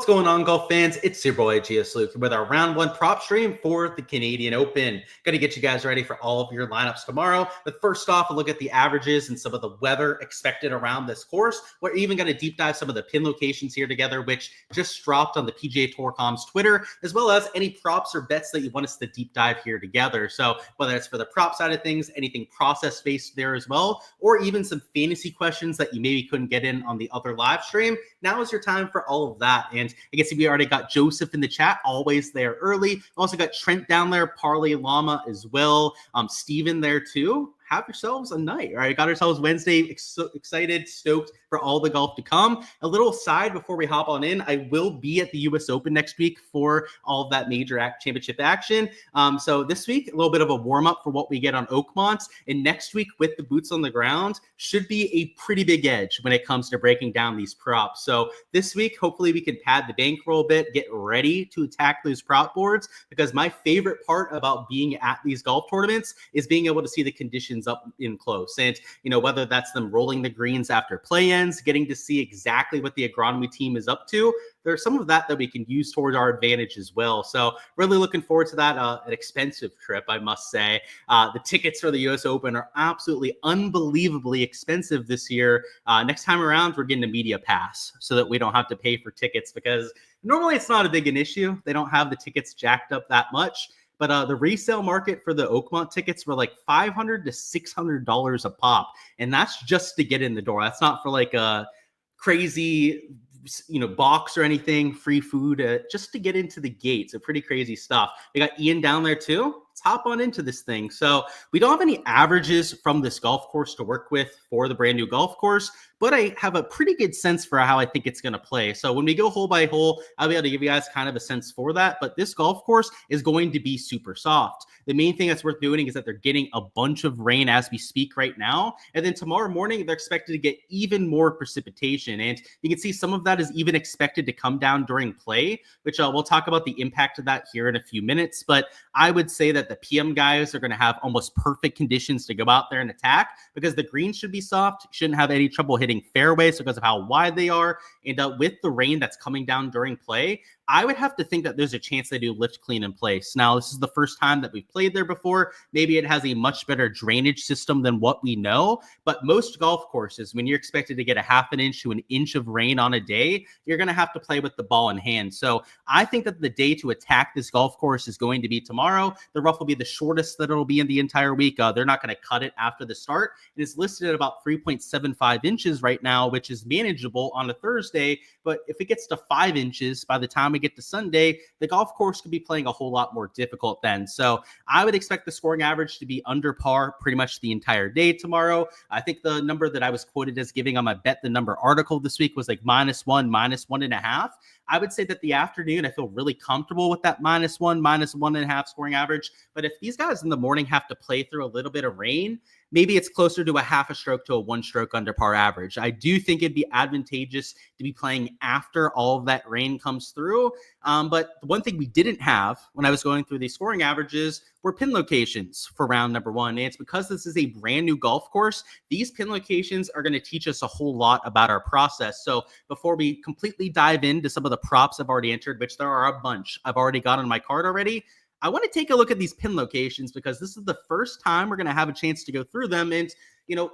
What's going on, golf fans? It's your boy Gsluke with our round one prop stream for the Canadian Open. Going to get you guys ready for all of your lineups tomorrow. But first off, a look at the averages and some of the weather expected around this course. We're even going to deep dive some of the pin locations here together, which just dropped on the PGA Tour.com's Twitter, as well as any props or bets that you want us to deep dive here together. So whether it's for the prop side of things, anything process-based there as well, or even some fantasy questions that you maybe couldn't get in on the other live stream, now is your time for all of that. And I guess we already got Joseph in the chat, always there early. Also got Trent down there, Parlay Llama as well. Steven there too. Have yourselves a night. All right, got ourselves Wednesday. Excited, stoked for all the golf to come. A little side before we hop on in, I will be at the US Open next week for all of that major championship action. So this week, a little bit of a warm-up for what we get on Oakmont. And next week with the boots on the ground should be a pretty big edge when it comes to breaking down these props. So this week, hopefully we can pad the bankroll a bit, get ready to attack those prop boards, because my favorite part about being at these golf tournaments is being able to see the conditions up in close. And, whether that's them rolling the greens after play-ins, getting to see exactly what the agronomy team is up to, there's some of that we can use towards our advantage as well. So really looking forward to that. An expensive trip, I must say. The tickets for the US Open are absolutely unbelievably expensive this year. Next time around, we're getting a media pass so that we don't have to pay for tickets, because normally it's not a big an issue. They don't have the tickets jacked up that much. But the resale market for the Oakmont tickets were like $500 to $600 a pop. And that's just to get in the door. That's not for like a crazy, box or anything, free food, just to get into the gate. So pretty crazy stuff. We got Ian down there too. Let's hop on into this thing. So we don't have any averages from this golf course to work with for the brand new golf course, but I have a pretty good sense for how I think it's going to play. So when we go hole by hole, I'll be able to give you guys kind of a sense for that. But this golf course is going to be super soft. The main thing that's worth noting is that they're getting a bunch of rain as we speak right now. And then tomorrow morning, they're expected to get even more precipitation. And you can see some of that is even expected to come down during play, which we'll talk about the impact of that here in a few minutes. But I would say that the PM guys are going to have almost perfect conditions to go out there and attack, because the greens should be soft, shouldn't have any trouble hitting fairways because of how wide they are. And with the rain that's coming down during play, I would have to think that there's a chance they do lift clean in place. Now, this is the first time that we've played there before. Maybe it has a much better drainage system than what we know. But most golf courses, when you're expected to get a half an inch to an inch of rain on a day, you're going to have to play with the ball in hand. So I think that the day to attack this golf course is going to be tomorrow. The rough will be the shortest that it'll be in the entire week. They're not going to cut it after the start. It is listed at about 3.75 inches right now, which is manageable on a Thursday. But if it gets to 5 inches by the time we get to Sunday, the golf course could be playing a whole lot more difficult then. So I would expect the scoring average to be under par pretty much the entire day tomorrow. I think the number that I was quoted as giving on my Bet the Number article this week was like -1, -1.5. I would say that the afternoon, I feel really comfortable with that -1, -1.5 scoring average. But if these guys in the morning have to play through a little bit of rain, maybe it's closer to a half a stroke to a 1 stroke under par average. I do think it'd be advantageous to be playing after all of that rain comes through. But the one thing we didn't have when I was going through these scoring averages were pin locations for round number one. And it's because this is a brand new golf course. These pin locations are going to teach us a whole lot about our process. So before we completely dive into some of the props I've already entered, which there are a bunch I've already got on my card already, I want to take a look at these pin locations, because this is the first time we're going to have a chance to go through them. And,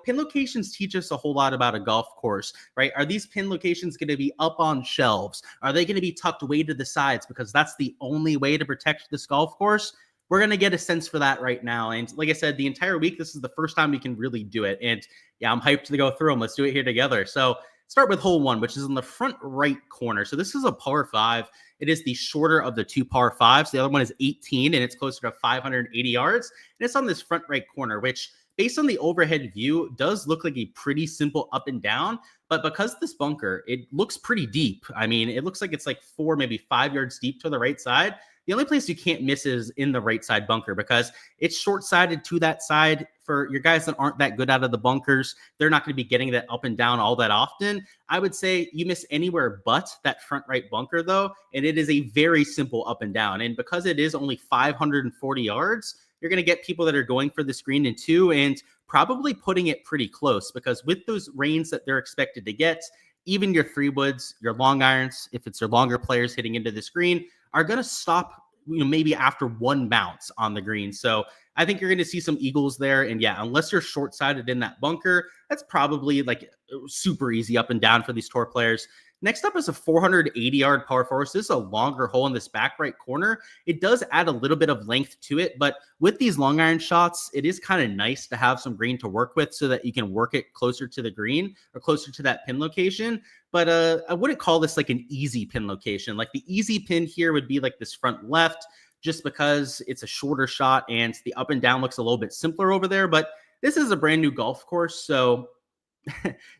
pin locations teach us a whole lot about a golf course, right? Are these pin locations going to be up on shelves? Are they going to be tucked way to the sides, because that's the only way to protect this golf course? We're going to get a sense for that right now. And like I said, the entire week, this is the first time we can really do it. And yeah, I'm hyped to go through them. Let's do it here together. So start with hole one, which is in the front right corner. So this is a par 5. It is the shorter of the 2 par 5s. The other one is 18, and it's closer to 580 yards. And it's on this front right corner, which based on the overhead view does look like a pretty simple up and down. But because this bunker, it looks pretty deep. I mean, it looks like it's like 4, maybe 5 yards deep to the right side. The only place you can't miss is in the right side bunker, because it's short-sided to that side. For your guys that aren't that good out of the bunkers, they're not going to be getting that up and down all that often. I would say you miss anywhere but that front right bunker, though, and it is a very simple up and down. And because it is only 540 yards, you're going to get people that are going for the screen in 2 and probably putting it pretty close, because with those rains that they're expected to get, even your 3-woods, your long irons, if it's your longer players hitting into this green, are going to stop, maybe after one bounce on the green. So I think you're going to see some eagles there. And yeah, unless you're short-sided in that bunker, that's probably like super easy up and down for these tour players. Next up is a 480-yard par 4. So this is a longer hole in this back right corner. It does add a little bit of length to it, but with these long iron shots, it is kind of nice to have some green to work with so that you can work it closer to the green or closer to that pin location. But I wouldn't call this like an easy pin location. Like the easy pin here would be like this front left, just because it's a shorter shot and the up and down looks a little bit simpler over there. But this is a brand new golf course, so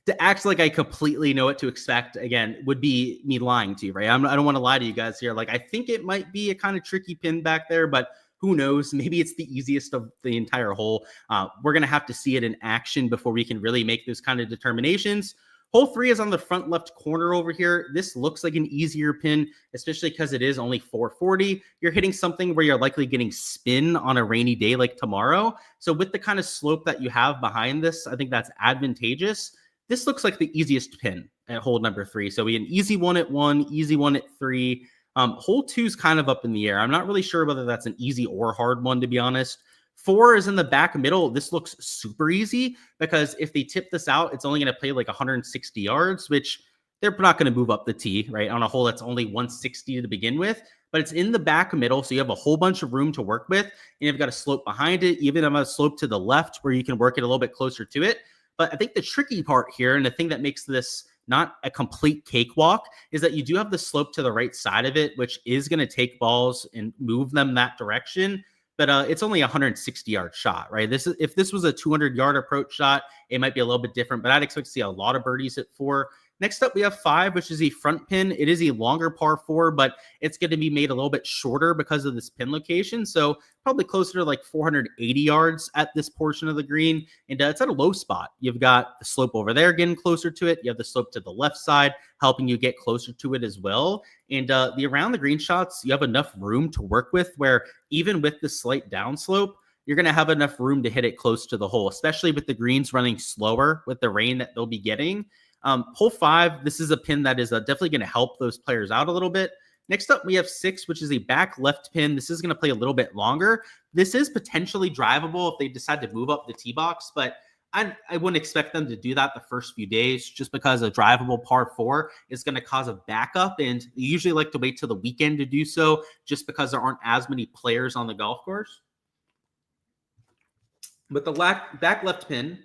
to act like I completely know what to expect, again, would be me lying to you, right? I don't want to lie to you guys here. Like, I think it might be a kind of tricky pin back there, but who knows? Maybe it's the easiest of the entire hole. We're going to have to see it in action before we can really make those kind of determinations. Hole 3 is on the front left corner over here. This looks like an easier pin, especially because it is only 440. You're hitting something where you're likely getting spin on a rainy day like tomorrow. So with the kind of slope that you have behind this, I think that's advantageous. This looks like the easiest pin at hole number 3. So we had an easy one at 1, easy one at 3. Hole 2 is kind of up in the air. I'm not really sure whether that's an easy or hard one, to be honest. 4 is in the back middle. This looks super easy because if they tip this out, it's only going to play like 160 yards, which they're not going to move up the tee, right? On a hole that's only 160 to begin with, but it's in the back middle. So you have a whole bunch of room to work with, and you've got a slope behind it, even a slope to the left where you can work it a little bit closer to it. But I think the tricky part here, and the thing that makes this not a complete cakewalk, is that you do have the slope to the right side of it, which is going to take balls and move them that direction. But it's only a 160-yard shot, right? If this was a 200-yard approach shot, it might be a little bit different, but I'd expect to see a lot of birdies at 4. Next up, we have 5, which is a front pin. It is a longer par 4, but it's going to be made a little bit shorter because of this pin location. So probably closer to like 480 yards at this portion of the green. And it's at a low spot. You've got the slope over there getting closer to it. You have the slope to the left side helping you get closer to it as well. And the around the green shots, you have enough room to work with where even with the slight downslope, you're going to have enough room to hit it close to the hole, especially with the greens running slower with the rain that they'll be getting. Hole 5, this is a pin that is definitely going to help those players out a little bit. Next up, we have 6, which is a back left pin. This is going to play a little bit longer. This is potentially drivable if they decide to move up the tee box, but I wouldn't expect them to do that the first few days just because a drivable par 4 is going to cause a backup, and you usually like to wait till the weekend to do so just because there aren't as many players on the golf course. But the back left pin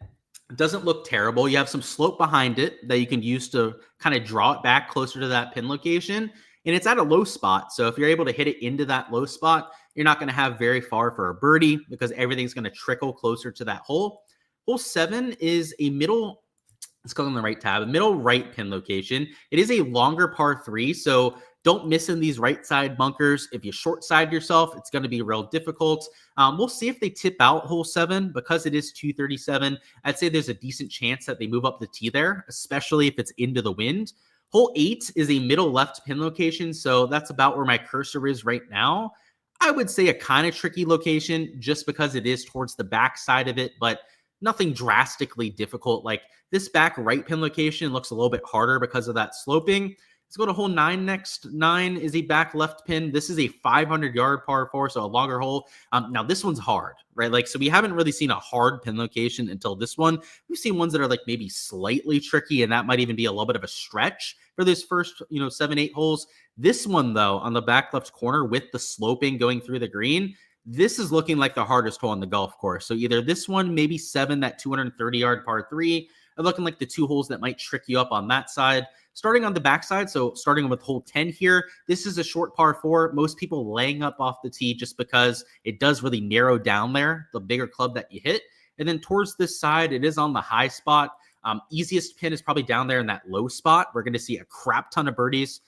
doesn't look terrible. You have some slope behind it that you can use to kind of draw it back closer to that pin location. And it's at a low spot. So if you're able to hit it into that low spot, you're not going to have very far for a birdie because everything's going to trickle closer to that hole. Hole 7 is a middle, let's go on the right tab, a middle right pin location. It is a longer par 3. So don't miss in these right side bunkers. If you short side yourself, it's going to be real difficult. We'll see if they tip out hole 7 because it is 237. I'd say there's a decent chance that they move up the tee there, especially if it's into the wind. Hole 8 is a middle left pin location. So that's about where my cursor is right now. I would say a kind of tricky location just because it is towards the back side of it, but nothing drastically difficult. Like this back right pin location looks a little bit harder because of that sloping. Let's go to hole 9 next. 9 is a back left pin. This is a 500-yard par 4, so a longer hole. Now, this one's hard, right? Like, so we haven't really seen a hard pin location until this one. We've seen ones that are like maybe slightly tricky, and that might even be a little bit of a stretch for this first, 7, 8 holes. This one, though, on the back left corner with the sloping going through the green, this is looking like the hardest hole on the golf course. So either this one, maybe 7, that 230-yard par 3, are looking like the 2 holes that might trick you up on that side. Starting on the backside, so starting with hole 10 here, this is a short par 4. Most people laying up off the tee just because it does really narrow down there, the bigger club that you hit. And then towards this side, it is on the high spot. Easiest pin is probably down there in that low spot. We're going to see a crap ton of birdies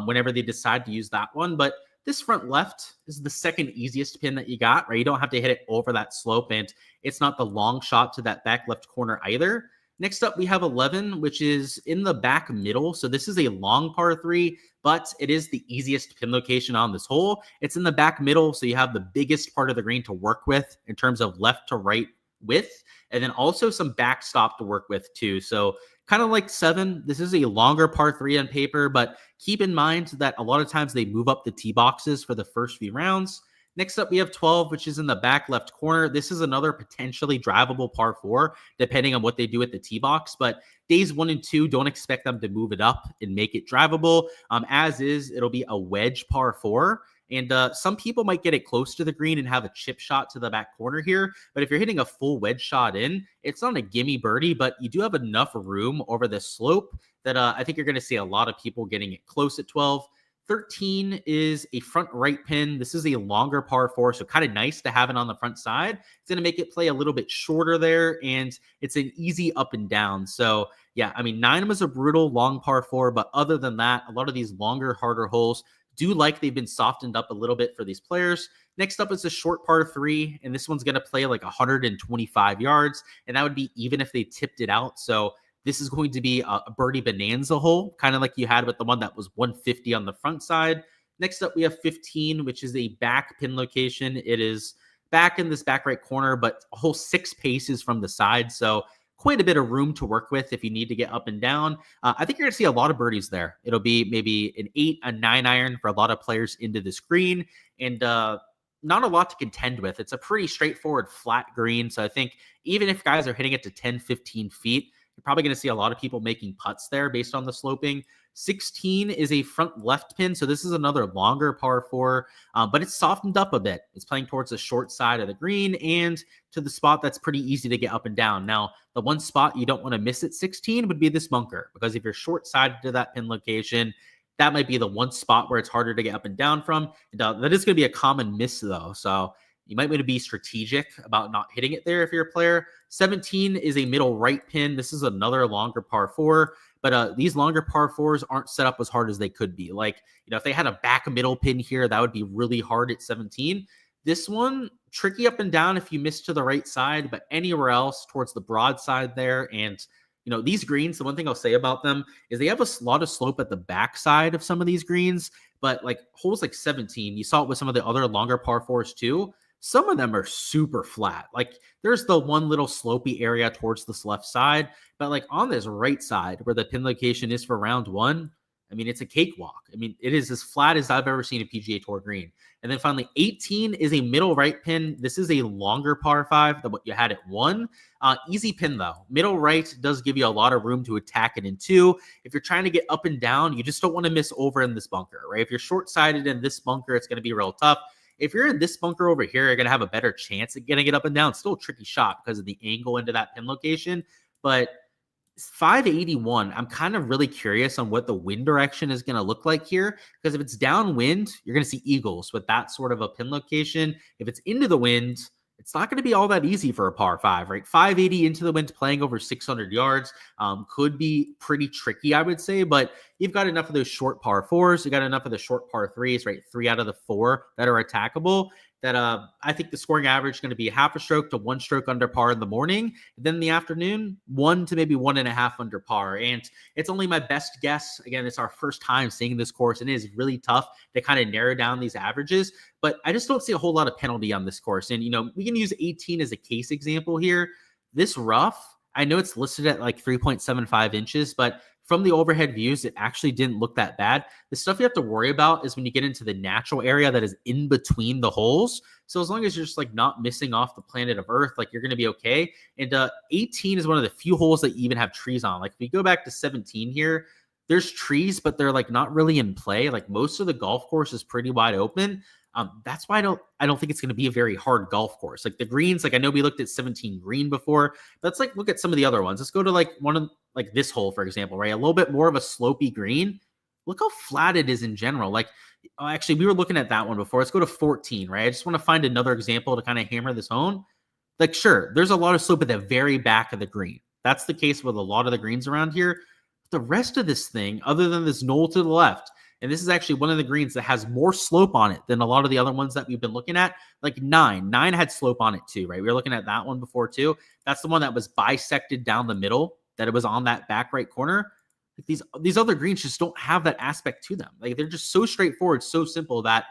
whenever they decide to use that one. But this front left is the second easiest pin that you got, right? You don't have to hit it over that slope, and it's not the long shot to that back left corner either. Next up, we have 11, which is in the back middle. So this is a long par 3, but it is the easiest pin location on this hole. It's in the back middle, so you have the biggest part of the green to work with in terms of left to right width, and then also some backstop to work with too. So kind of like 7. This is a longer par 3 on paper, but keep in mind that a lot of times they move up the tee boxes for the first few rounds. Next up, we have 12, which is in the back left corner. This is another potentially drivable par 4, depending on what they do at the tee box. But days 1 and 2, don't expect them to move it up and make it drivable. As is, it'll be a wedge par 4. And some people might get it close to the green and have a chip shot to the back corner here. But if you're hitting a full wedge shot in, it's not a gimme birdie, but you do have enough room over the slope that I think you're going to see a lot of people getting it close at 12. 13 is a front right pin. This is a longer par 4, so kind of nice to have it on the front side. It's going to make it play a little bit shorter there, and it's an easy up and down. So yeah, I mean, 9 was a brutal long par 4, but other than that, a lot of these longer, harder holes do like they've been softened up a little bit for these players. Next up is a short par 3, and this one's going to play like 125 yards, and that would be even if they tipped it out. So this is going to be a birdie bonanza hole, kind of like you had with the one that was 150 on the front side. Next up, we have 15, which is a back pin location. It is back in this back right corner, but a whole 6 paces from the side. So quite a bit of room to work with if you need to get up and down. I think you're going to see a lot of birdies there. It'll be maybe an 8, a 9 iron for a lot of players into this green, and not a lot to contend with. It's a pretty straightforward flat green. So I think even if guys are hitting it to 10, 15 feet, you're probably going to see a lot of people making putts there based on the sloping. 16 is a front left pin. So this is another longer par 4, but it's softened up a bit. It's playing towards the short side of the green and to the spot that's pretty easy to get up and down. Now, the one spot you don't want to miss at 16 would be this bunker, because if you're short-sided to that pin location, that might be the one spot where it's harder to get up and down from. And that is going to be a common miss, though. So you might want to be strategic about not hitting it there if you're a player. 17 is a middle right pin. This is another longer par 4, but these longer par 4s aren't set up as hard as they could be. Like, if they had a back middle pin here, that would be really hard at 17. This one, tricky up and down if you miss to the right side, but anywhere else towards the broad side there. And, these greens, the one thing I'll say about them is they have a lot of slope at the back side of some of these greens, but like holes like 17, you saw it with some of the other longer par 4s too. Some of them are super flat. Like there's the one little slopey area towards this left side, but like on this right side where the pin location is for round 1, I mean, it's a cakewalk. I mean, it is as flat as I've ever seen a PGA Tour green. And then finally, 18 is a middle right pin. This is a longer par 5 than what you had at 1. Easy pin, though. Middle right does give you a lot of room to attack it in 2. If you're trying to get up and down, you just don't want to miss over in this bunker, right? If you're short-sided in this bunker, it's going to be real tough. If you're in this bunker over here, you're going to have a better chance at getting it up and down. It's still a tricky shot because of the angle into that pin location, but 581, I'm kind of really curious on what the wind direction is going to look like here, because if it's downwind, you're going to see eagles with that sort of a pin location. If it's into the wind, it's not going to be all that easy for a par 5, right? 580 into the wind, playing over 600 yards could be pretty tricky, I would say, but you've got enough of those short par 4s. You got enough of the short par 3s, right? 3 out of the 4 that are attackable. That I think the scoring average is going to be half a stroke to 1 stroke under par in the morning. And then in the afternoon, 1 to maybe 1.5 under par. And it's only my best guess. Again, it's our first time seeing this course, and it is really tough to kind of narrow down these averages. But I just don't see a whole lot of penalty on this course. And, we can use 18 as a case example here. This rough, I know it's listed at like 3.75 inches, but from the overhead views, it actually didn't look that bad. The stuff you have to worry about is when you get into the natural area that is in between the holes. So as long as you're just like not missing off the planet of Earth, like you're going to be okay. And 18 is one of the few holes that even have trees on. Like if we go back to 17 here, there's trees, but they're like not really in play. Like most of the golf course is pretty wide open. That's why I don't think it's going to be a very hard golf course. Like the greens, like I know we looked at 17 green before. Let's like look at some of the other ones. Let's go to like one of like this hole, for example, right? A little bit more of a slopey green. Look how flat it is in general. Like actually, we were looking at that one before. Let's go to 14, right? I just want to find another example to kind of hammer this home. Like sure, there's a lot of slope at the very back of the green. That's the case with a lot of the greens around here. But the rest of this thing, other than this knoll to the left, and this is actually one of the greens that has more slope on it than a lot of the other ones that we've been looking at. Like 9 had slope on it too, right? We were looking at that one before too. That's the one that was bisected down the middle, that it was on that back right corner. Like these other greens just don't have that aspect to them. Like they're just so straightforward, so simple that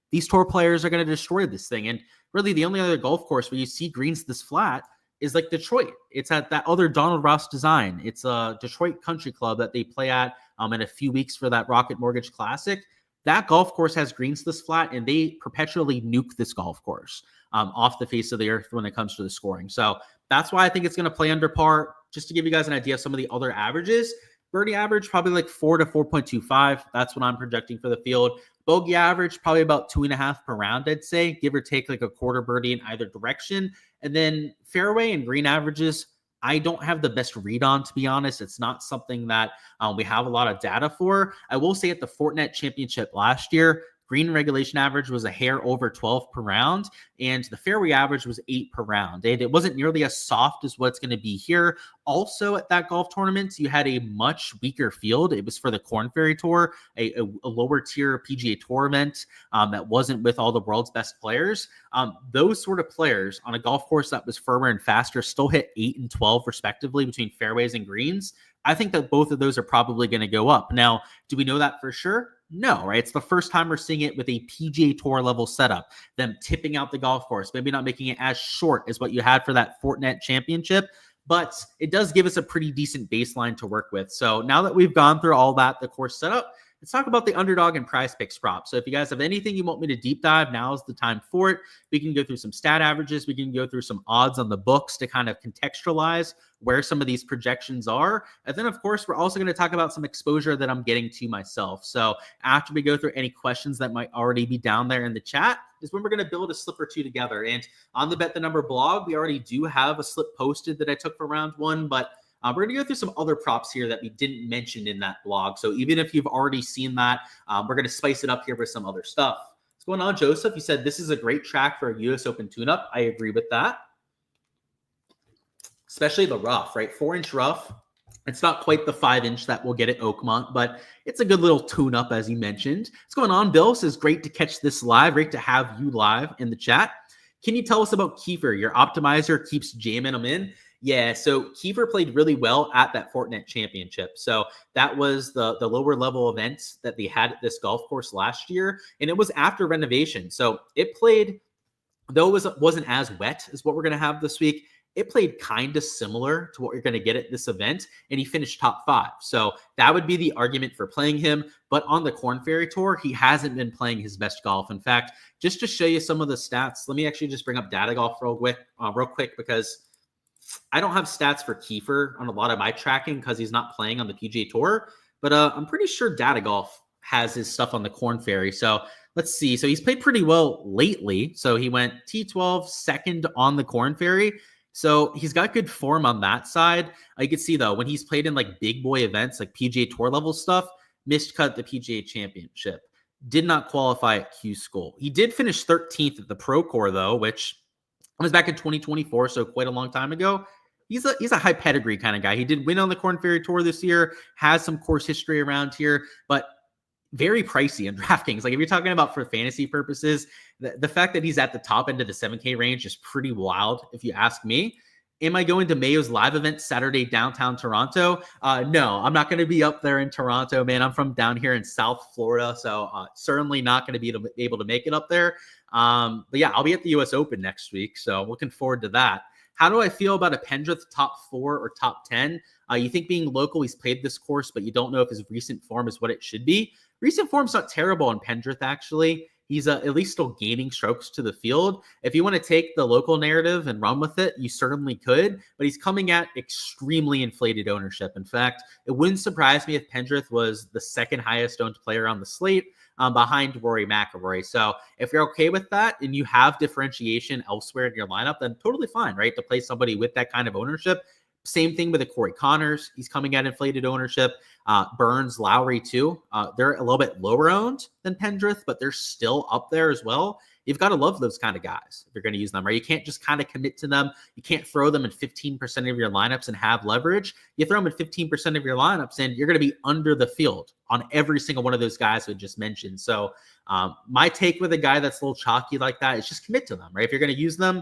these tour players are going to destroy this thing. And really the only other golf course where you see greens this flat is like Detroit. It's at that other Donald Ross design. It's a Detroit Country Club that they play at in a few weeks for that Rocket Mortgage Classic. That golf course has greens this flat, and they perpetually nuke this golf course off the face of the earth when it comes to the scoring. So that's why I think it's going to play under par. Just to give you guys an idea of some of the other averages, birdie average probably like 4 to 4.25. That's what I'm projecting for the field. Bogey average probably about 2.5 per round, I'd say, give or take like a quarter birdie in either direction. And then fairway and green averages, I don't have the best read on, to be honest. It's not something that we have a lot of data for. I will say at the Fortinet Championship last year, green regulation average was a hair over 12 per round, and the fairway average was 8 per round. And it wasn't nearly as soft as what's going to be here. Also, at that golf tournament, you had a much weaker field. It was for the Korn Ferry Tour, a lower tier PGA Tour event that wasn't with all the world's best players. Those sort of players on a golf course that was firmer and faster still hit 8 and 12 respectively between fairways and greens. I think that both of those are probably going to go up. Now, do we know that for sure? No, right? It's the first time we're seeing it with a PGA Tour level setup, them tipping out the golf course, maybe not making it as short as what you had for that Fortinet Championship, but it does give us a pretty decent baseline to work with. So now that we've gone through all that, the course setup, let's talk about the Underdog and Prize Picks props. So if you guys have anything you want me to deep dive, now is the time for it. We can go through some stat averages. We can go through some odds on the books to kind of contextualize where some of these projections are. And then, of course, we're also going to talk about some exposure that I'm getting to myself. So after we go through any questions that might already be down there in the chat is when we're going to build a slip or two together. And on the Bet the Number blog, we already do have a slip posted that I took for round one, but we're going to go through some other props here that we didn't mention in that blog. So even if you've already seen that, we're going to spice it up here with some other stuff. What's going on, Joseph? You said this is a great track for a U.S. Open tune-up. I agree with that. Especially the rough, right? 4-inch rough. It's not quite the 5-inch that we'll get at Oakmont, but it's a good little tune-up, as you mentioned. What's going on, Bill? Says, great to catch this live. Great to have you live in the chat. Can you tell us about Kiefer? Your optimizer keeps jamming them in. Yeah, so Kiefer played really well at that Fortinet Championship. So that was the lower level event that they had at this golf course last year, and it was after renovation. So it played, though it wasn't as wet as what we're going to have this week, it played kind of similar to what you're going to get at this event, and he finished top 5. So that would be the argument for playing him. But on the Korn Ferry Tour, he hasn't been playing his best golf. In fact, just to show you some of the stats, let me actually just bring up Data Golf real quick because I don't have stats for Kiefer on a lot of my tracking because he's not playing on the PGA Tour, but I'm pretty sure Data Golf has his stuff on the Korn Ferry. So let's see. So he's played pretty well lately. So he went T12 second on the Korn Ferry. So he's got good form on that side. You can see, though, when he's played in like big boy events, like PGA Tour level stuff, missed cut the PGA Championship. Did not qualify at Q School. He did finish 13th at the Pro Core, though, which was back in 2024, so quite a long time ago. He's a high pedigree kind of guy. He did win on the Korn Ferry Tour this year, has some course history around here, but very pricey in DraftKings. Like if you're talking about for fantasy purposes, the fact that he's at the top end of the 7K range is pretty wild, if you ask me. Am I going to Mayo's live event Saturday downtown Toronto? No, I'm not going to be up there in Toronto, man. I'm from down here in South Florida, so certainly not going to be able to make it up there. But yeah, I'll be at the U.S. Open next week, so looking forward to that. How do I feel about a Pendrith top 4 or top 10? You think being local, he's played this course, but you don't know if his recent form is what it should be. Recent form's not terrible on Pendrith, actually. He's at least still gaining strokes to the field. If you want to take the local narrative and run with it, you certainly could, but he's coming at extremely inflated ownership. In fact, it wouldn't surprise me if Pendrith was the second highest owned player on the slate, behind Rory McIlroy. So if you're okay with that and you have differentiation elsewhere in your lineup, then totally fine, right? To play somebody with that kind of ownership. Same thing with the Corey Connors. He's coming at inflated ownership. Burns, Lowry too. They're a little bit lower owned than Pendrith, but they're still up there as well. You've got to love those kind of guys if you're going to use them, right? You can't just kind of commit to them. You can't throw them in 15% of your lineups and have leverage. You throw them in 15% of your lineups and you're going to be under the field on every single one of those guys we just mentioned. So my take with a guy that's a little chalky like that is just commit to them, right? If you're going to use them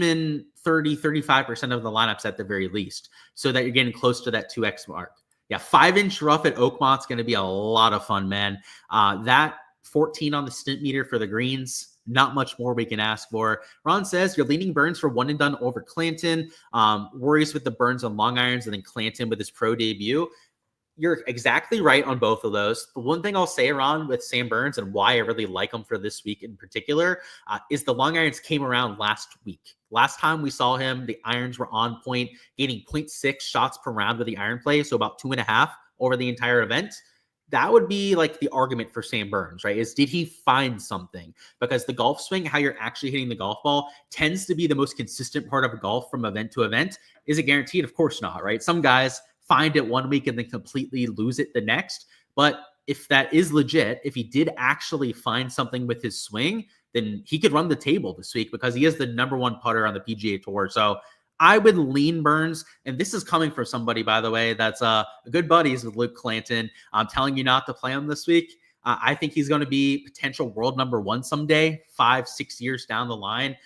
in 30, 35% of the lineups at the very least, so that you're getting close to that 2x mark. Yeah, 5-inch rough at Oakmont's going to be a lot of fun, man. That 14 on the stint meter for the greens, not much more we can ask for. Ron says you're leaning Burns for one and done over Clanton. Worries with the Burns on long irons and then Clanton with his pro debut. You're exactly right on both of those. The one thing I'll say, Ron, with Sam Burns and why I really like him for this week in particular is the long irons came around last week. Last time we saw him, the irons were on point, gaining 0.6 shots per round with the iron play, so about 2.5 over the entire event. That would be like the argument for Sam Burns, right? Is did he find something? Because the golf swing, how you're actually hitting the golf ball, tends to be the most consistent part of golf from event to event. Is it guaranteed? Of course not, right? Some guys find it one week and then completely lose it the next. But if that is legit, if he did actually find something with his swing, then he could run the table this week because he is the #1 putter on the PGA Tour. So I would lean Burns. And this is coming from somebody, by the way, that's good buddies with Luke Clanton. I'm telling you not to play him this week. I think he's going to be potential world #1 someday, 5-6 years down the line.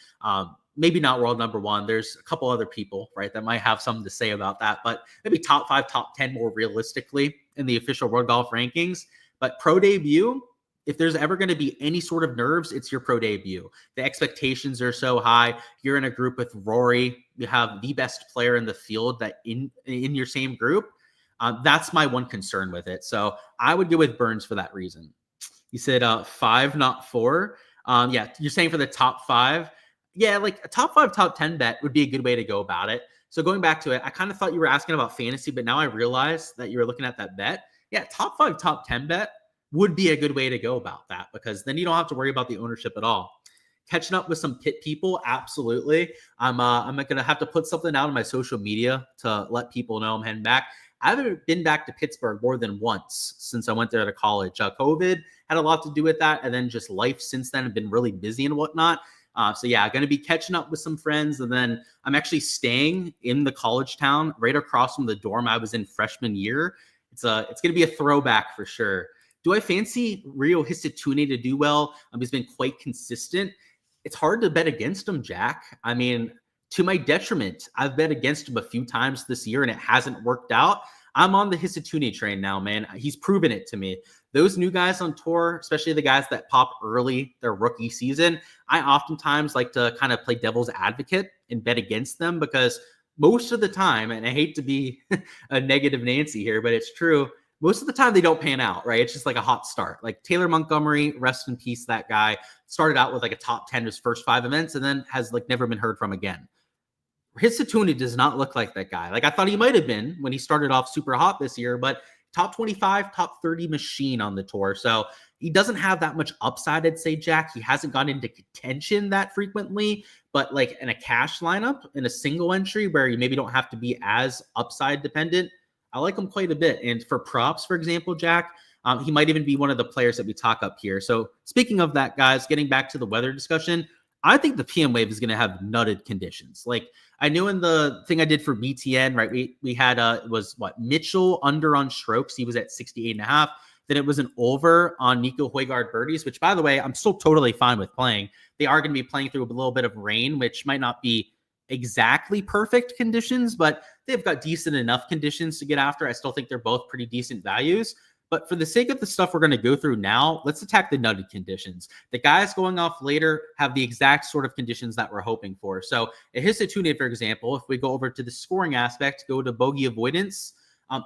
Maybe not world #1. There's a couple other people, right, that might have something to say about that, but maybe top 5, top 10 more realistically in the official world golf rankings. But pro debut, if there's ever going to be any sort of nerves, it's your pro debut. The expectations are so high. You're in a group with Rory. You have the best player in the field that in your same group. That's my one concern with it. So I would go with Burns for that reason. You said 5, not 4. Yeah, you're saying for the top 5. Yeah, like a top 5, top 10 bet would be a good way to go about it. So going back to it, I kind of thought you were asking about fantasy, but now I realize that you were looking at that bet. Yeah, top 5, top 10 bet would be a good way to go about that because then you don't have to worry about the ownership at all. Catching up with some pit people, absolutely. I'm going to have to put something out on my social media to let people know I'm heading back. I haven't been back to Pittsburgh more than once since I went there to college. COVID had a lot to do with that, and then just life since then have been really busy and whatnot. So yeah, going to be catching up with some friends, and then I'm actually staying in the college town right across from the dorm I was in freshman year. It's going to be a throwback for sure. Do I fancy Rio Hisatune to do well? He's been quite consistent. It's hard to bet against him, Jack. I mean, to my detriment, I've bet against him a few times this year, and it hasn't worked out. I'm on the Hisatune train now, man. He's proven it to me. Those new guys on tour, especially the guys that pop early their rookie season, I oftentimes like to kind of play devil's advocate and bet against them because most of the time, and I hate to be a negative Nancy here, but it's true, most of the time they don't pan out, right? It's just like a hot start. Like Taylor Montgomery, rest in peace, that guy, started out with like a top 10 his first 5 events and then has like never been heard from again. Hisatune does not look like that guy. Like I thought he might have been when he started off super hot this year, but top 25, top 30 machine on the tour. So he doesn't have that much upside, I'd say, Jack. He hasn't gone into contention that frequently, but like in a cash lineup, in a single entry where you maybe don't have to be as upside dependent, I like him quite a bit. And for props, for example, Jack, he might even be one of the players that we talk up here. So speaking of that, guys, getting back to the weather discussion, I think the PM wave is going to have nutted conditions. Like I knew in the thing I did for BTN, right? We had was what Mitchell under on strokes. He was at 68.5. Then it was an over on Nico Højgaard birdies, which by the way, I'm still totally fine with playing. They are going to be playing through a little bit of rain, which might not be exactly perfect conditions, but they've got decent enough conditions to get after. I still think they're both pretty decent values. But for the sake of the stuff we're going to go through now, let's attack the nutted conditions. The guys going off later have the exact sort of conditions that we're hoping for. So at Hisatune, for example, if we go over to the scoring aspect, go to bogey avoidance,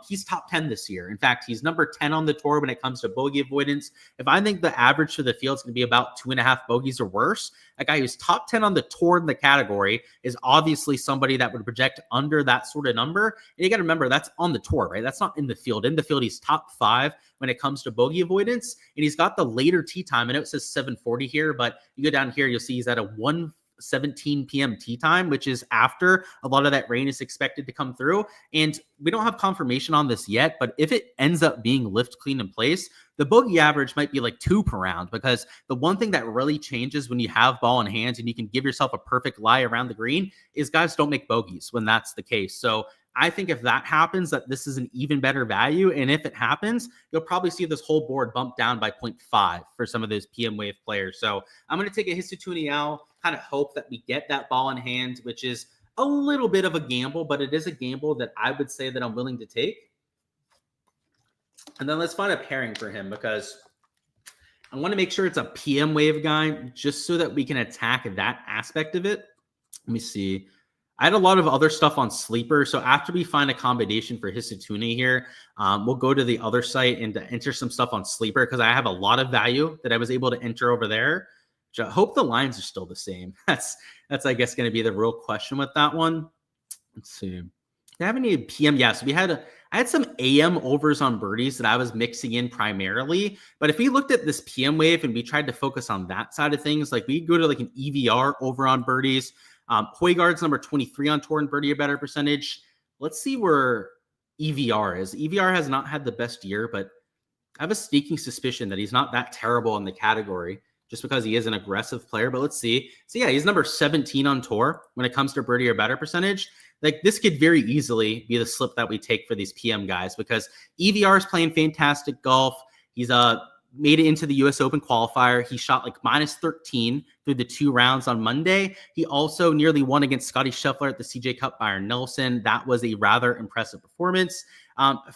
he's top 10 this year. In fact, he's number 10 on the tour when it comes to bogey avoidance. If I think the average for the field is going to be about 2.5 bogeys or worse, a guy who's top 10 on the tour in the category is obviously somebody that would project under that sort of number. And you got to remember, that's on the tour, right? That's not in the field. In the field, he's top 5 when it comes to bogey avoidance. And he's got the later tee time. I know it says 7:40 here, but you go down here, you'll see he's at a 1:17 p.m. tee time, which is after a lot of that rain is expected to come through. And we don't have confirmation on this yet, but if it ends up being lift clean in place, the bogey average might be like 2 per round, because the one thing that really changes when you have ball in hands and you can give yourself a perfect lie around the green is guys don't make bogeys when that's the case. So I think if that happens, that this is an even better value. And if it happens, you'll probably see this whole board bump down by 0.5 for some of those PM wave players. So I'm going to take a Hisatune out, kind of hope that we get that ball in hand, which is a little bit of a gamble, but it is a gamble that I would say that I'm willing to take. And then let's find a pairing for him, because I want to make sure it's a PM wave guy just so that we can attack that aspect of it. Let me see. I had a lot of other stuff on Sleeper. So after we find a combination for Hisatune here, we'll go to the other site and enter some stuff on Sleeper because I have a lot of value that I was able to enter over there. I hope the lines are still the same. That's I guess, going to be the real question with that one. Let's see. Do you have any PM? Yes, I had some AM overs on birdies that I was mixing in primarily. But if we looked at this PM wave and we tried to focus on that side of things, like we go to like an EVR over on birdies. Højgaard's number 23 on tour in birdie or better percentage. Let's see where EVR is. EVR has not had the best year, but I have a sneaking suspicion that he's not that terrible in the category just because he is an aggressive player. But let's see. So yeah, he's number 17 on tour when it comes to birdie or better percentage. Like this could very easily be the slip that we take for these PM guys because EVR is playing fantastic golf. He's made it into the US Open qualifier. He shot like minus 13 through the 2 rounds on Monday. He also nearly won against Scotty Scheffler at the CJ Cup Byron Nelson. That was a rather impressive performance.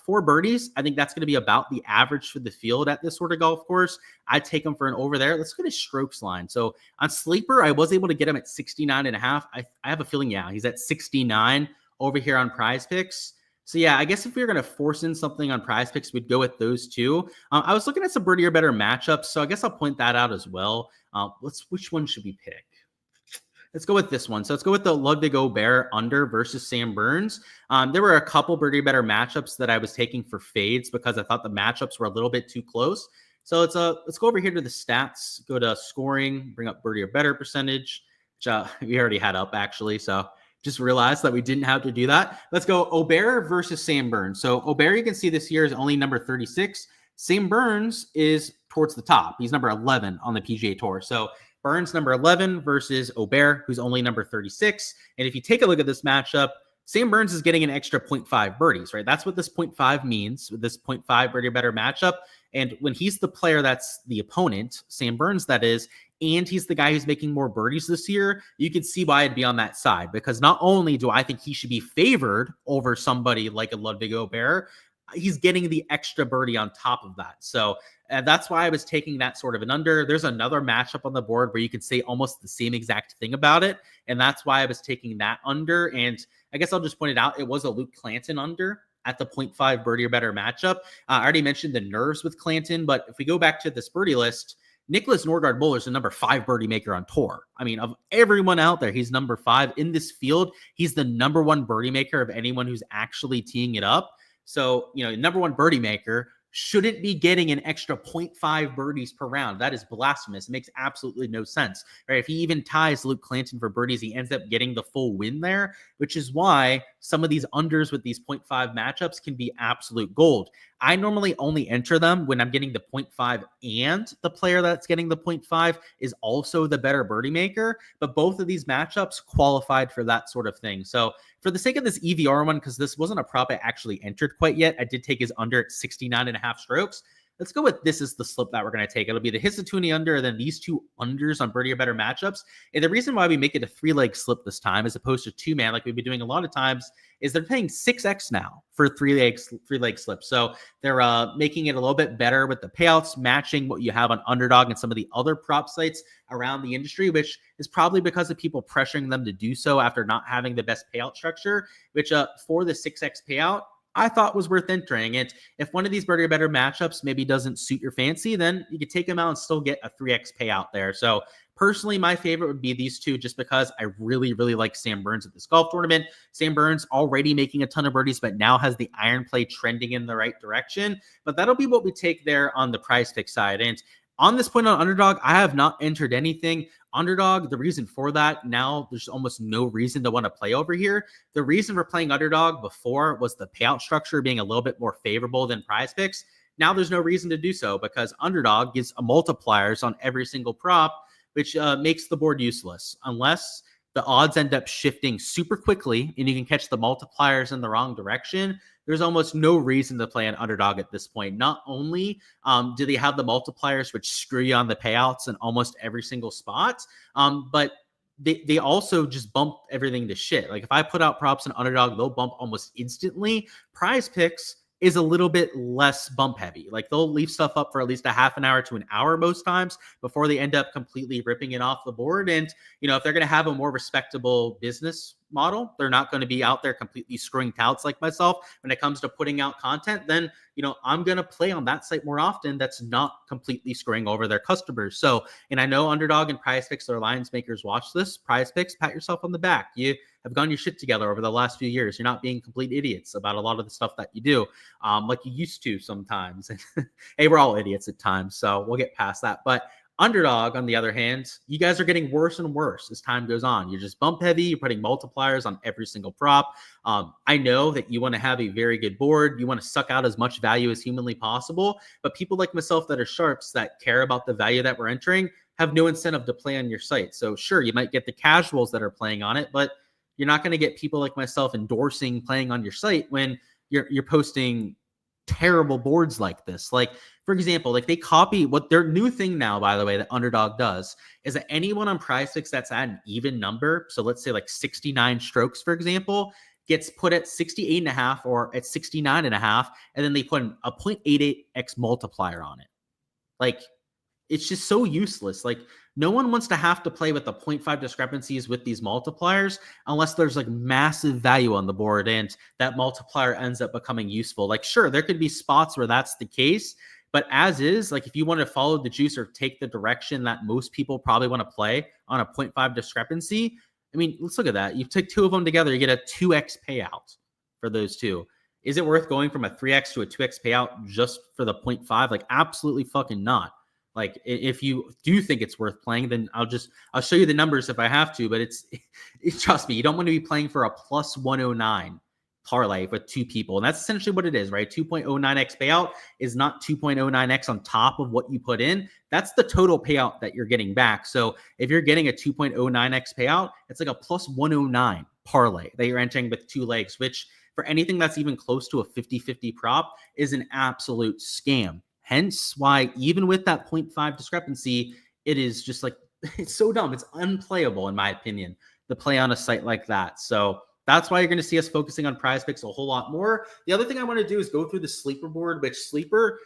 4 birdies, I think that's going to be about the average for the field at this sort of golf course. I'd take him for an over there. Let's go to strokes line. So on Sleeper, I was able to get him at 69.5. I have a feeling, yeah, he's at 69 over here on Prize Picks. So yeah, I guess if we were going to force in something on Prize Picks, we'd go with those two. I was looking at some birdie or better matchups, so I guess I'll point that out as well. Which one should we pick? Let's go with this one. So let's go with the Ludwig Aubert under versus Sam Burns. There were a couple birdie better matchups that I was taking for fades because I thought the matchups were a little bit too close. So let's go over here to the stats, go to scoring, bring up birdie or better percentage, which we already had up actually. So just realized that we didn't have to do that. Let's go Aubert versus Sam Burns. So Aubert, you can see this year is only number 36. Sam Burns is towards the top. He's number 11 on the PGA Tour. So Burns number 11 versus Aubert, who's only number 36. And if you take a look at this matchup, Sam Burns is getting an extra 0.5 birdies, right? That's what this 0.5 means with this 0.5 birdie better matchup. And when he's the player that's the opponent, Sam Burns that is, and he's the guy who's making more birdies this year, you can see why I'd be on that side. Because not only do I think he should be favored over somebody like a Ludwig Aubert, he's getting the extra birdie on top of that. So that's why I was taking that sort of an under. There's another matchup on the board where you could say almost the same exact thing about it. And that's why I was taking that under. And I guess I'll just point it out. It was a Luke Clanton under at the 0.5 birdie or better matchup. I already mentioned the nerves with Clanton, but if we go back to this birdie list, Nicholas Norgard Muller is the number 5 birdie maker on tour. I mean, of everyone out there, he's number 5 in this field. He's the number 1 birdie maker of anyone who's actually teeing it up. So, number 1 birdie maker shouldn't be getting an extra 0.5 birdies per round. That is blasphemous. It makes absolutely no sense. Right? If he even ties Luke Clanton for birdies, he ends up getting the full win there, which is why some of these unders with these 0.5 matchups can be absolute gold. I normally only enter them when I'm getting the 0.5 and the player that's getting the 0.5 is also the better birdie maker, but both of these matchups qualified for that sort of thing. So for the sake of this EVR one, because this wasn't a prop I actually entered quite yet, I did take his under at 69.5 strokes. Let's go with this is the slip that we're going to take. It'll be the Hisatune under and then these 2 unders on birdie or better matchups. And the reason why we make it a 3-leg slip this time as opposed to 2-man like we've been doing a lot of times is they're paying 6x now for 3-leg slips. So they're making it a little bit better with the payouts, matching what you have on Underdog and some of the other prop sites around the industry, which is probably because of people pressuring them to do so after not having the best payout structure, which for the 6x payout, I thought was worth entering. And if one of these birdie or better matchups maybe doesn't suit your fancy, then you could take them out and still get a 3x payout there. So personally, my favorite would be these 2 just because I really, really like Sam Burns at this golf tournament. Sam Burns already making a ton of birdies, but now has the iron play trending in the right direction. But that'll be what we take there on the Prize Pick side. And on this point on Underdog, I have not entered anything. Underdog, the reason for that, now there's almost no reason to want to play over here. The reason for playing Underdog before was the payout structure being a little bit more favorable than Prize Picks. Now there's no reason to do so because Underdog gives a multipliers on every single prop, which makes the board useless unless the odds end up shifting super quickly and you can catch the multipliers in the wrong direction. There's almost no reason to play an Underdog at this point. Not only do they have the multipliers, which screw you on the payouts in almost every single spot, but they also just bump everything to shit. Like if I put out props in Underdog, they'll bump almost instantly. Prize Picks, is a little bit less bump heavy. Like they'll leave stuff up for at least a half an hour to an hour most times before they end up completely ripping it off the board. And, if they're going to have a more respectable business model, they're not going to be out there completely screwing touts like myself when it comes to putting out content, then, I'm going to play on that site more often. That's not completely screwing over their customers. So, and I know Underdog and Prize Picks, their lines makers, watch this. Prize Picks, pat yourself on the back. You have gotten your shit together over the last few years. You're not being complete idiots about a lot of the stuff that you do, like you used to sometimes. Hey, we're all idiots at times, so we'll get past that. But Underdog, on the other hand, you guys are getting worse and worse as time goes on. You're just bump heavy. You're putting multipliers on every single prop. I know that you want to have a very good board. You want to suck out as much value as humanly possible. But people like myself that are sharps that care about the value that we're entering have no incentive to play on your site. So sure, you might get the casuals that are playing on it, but you're not going to get people like myself endorsing playing on your site when you're posting terrible boards like this. Like, for example, like they copy what their new thing now, by the way, that Underdog does is that anyone on Prize Picks that's at an even number, so let's say like 69 strokes, for example, gets put at 68.5 or at 69.5, and then they put a 0.88x multiplier on it. Like, it's just so useless. Like, no one wants to have to play with the 0.5 discrepancies with these multipliers unless there's like massive value on the board and that multiplier ends up becoming useful. Like, sure, there could be spots where that's the case, but as is, like if you want to follow the juice or take the direction that most people probably want to play on a 0.5 discrepancy, I mean, let's look at that. You take two of them together, you get a 2x payout for those two. Is it worth going from a 3x to a 2x payout just for the 0.5? Like, absolutely fucking not. Like, if you do think it's worth playing, then I'll show you the numbers if I have to, but it's trust me, you don't want to be playing for a plus 109 parlay with two people. And that's essentially what it is, right? 2.09x payout is not 2.09x on top of what you put in. That's the total payout that you're getting back. So if you're getting a 2.09x payout, it's like a plus 109 parlay that you're entering with two legs, which for anything that's even close to a 50-50 prop is an absolute scam. Hence why even with that 0.5 discrepancy, it is just like, it's so dumb. It's unplayable, in my opinion, to play on a site like that. So that's why you're going to see us focusing on Prize Picks a whole lot more. The other thing I want to do is go through the Sleeper board, which Sleeper